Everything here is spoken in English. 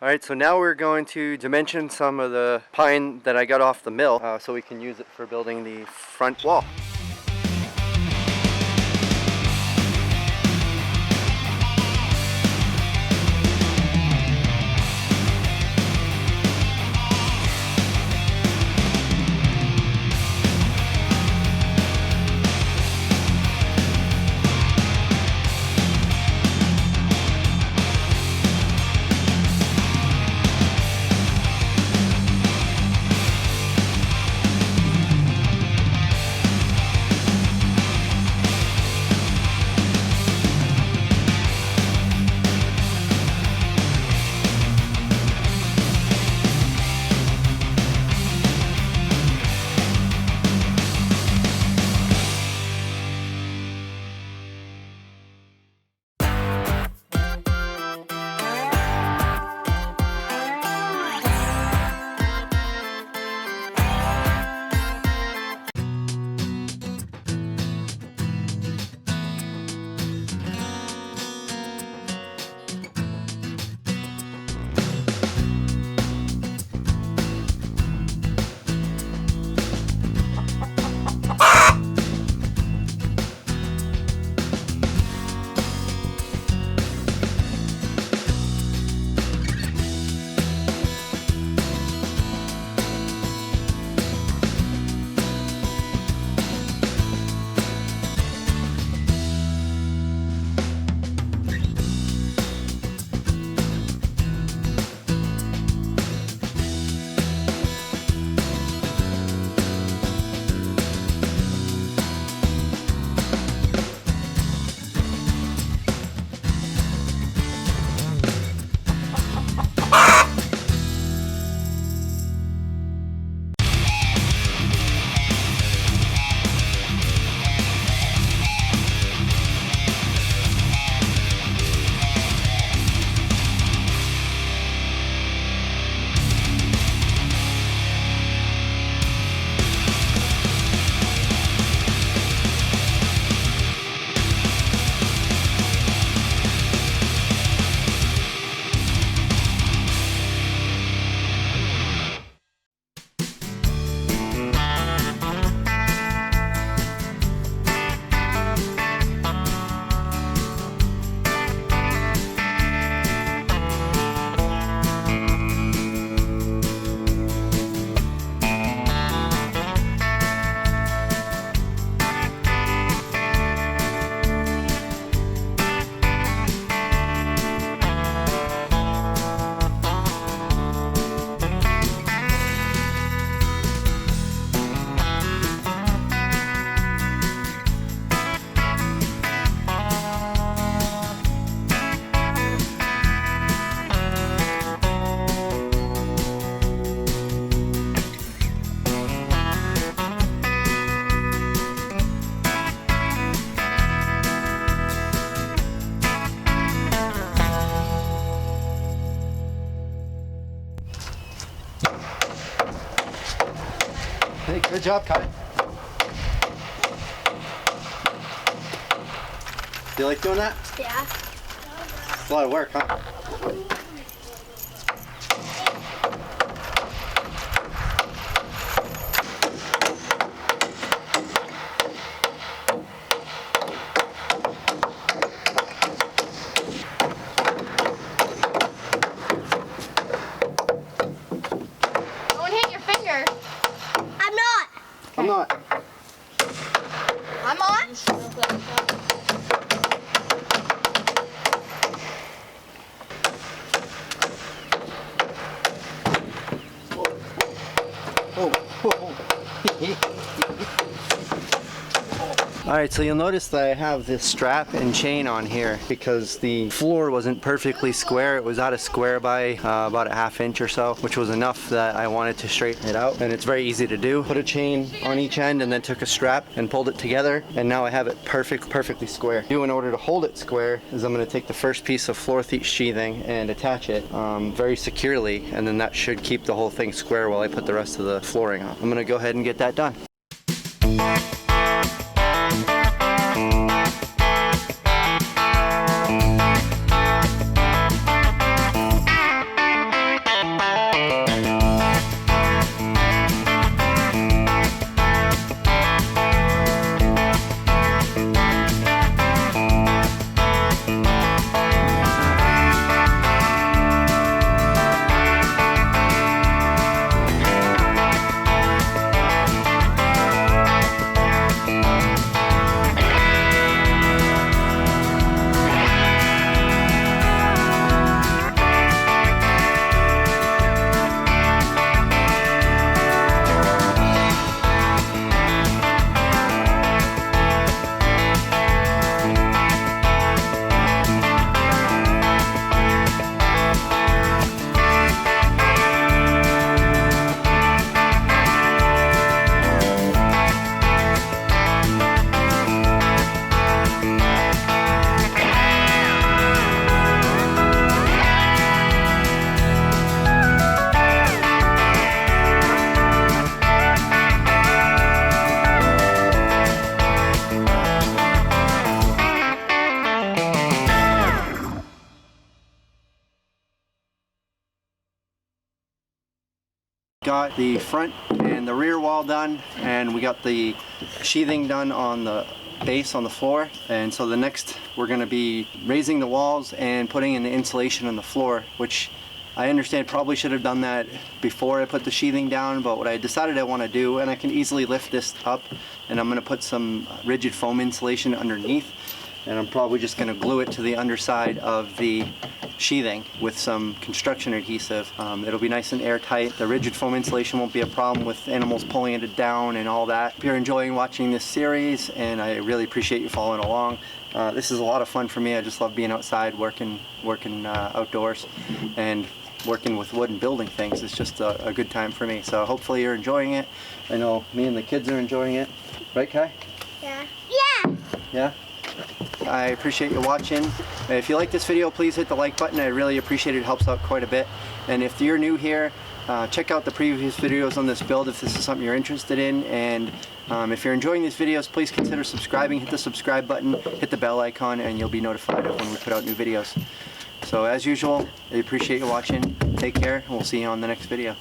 Alright, so now we're going to dimension some of the pine that I got off the mill so we can use it for building the front wall. Hey, good job, Kai. Do you like doing that? Yeah. It's a lot of work, huh? Don't hit your finger. I'm not. I'm not. I'm on. Alright, so you'll notice that I have this strap and chain on here because the floor wasn't perfectly square. It was out of square by about a ½ inch or so, which was enough that I wanted to straighten it out. And it's very easy to do. Put a chain on each end and then took a strap and pulled it together, and now I have it perfectly square. In order to hold it square is I'm going to take the first piece of floor sheathing and attach it very securely, and then that should keep the whole thing square while I put the rest of the flooring on. I'm going to go ahead and get that done. Got the front and the rear wall done, and we got the sheathing done on the base on the floor. And so the next, we're going to be raising the walls and putting in the insulation on the floor, which I understand probably should have done that before I put the sheathing down, but what I decided I want to do, and I can easily lift this up, and I'm going to put some rigid foam insulation underneath, and I'm probably just going to glue it to the underside of the sheathing with some construction adhesive. It'll be nice and airtight. The rigid foam insulation won't be a problem with animals pulling it down and all that. If you're enjoying watching this series, and I really appreciate you following along. This is a lot of fun for me. I just love being outside, working outdoors, and working with wood and building things. It's just a good time for me. So hopefully you're enjoying it. I know me and the kids are enjoying it. Right, Kai? Yeah. Yeah. Yeah? I appreciate you watching. If you like this video, please hit the like button. I really appreciate it. It helps out quite a bit. And if you're new here, check out the previous videos on this build if this is something you're interested in. And if you're enjoying these videos, please consider subscribing. Hit the subscribe button, hit the bell icon, and you'll be notified of when we put out new videos. So as usual, I appreciate you watching. Take care, and we'll see you on the next video.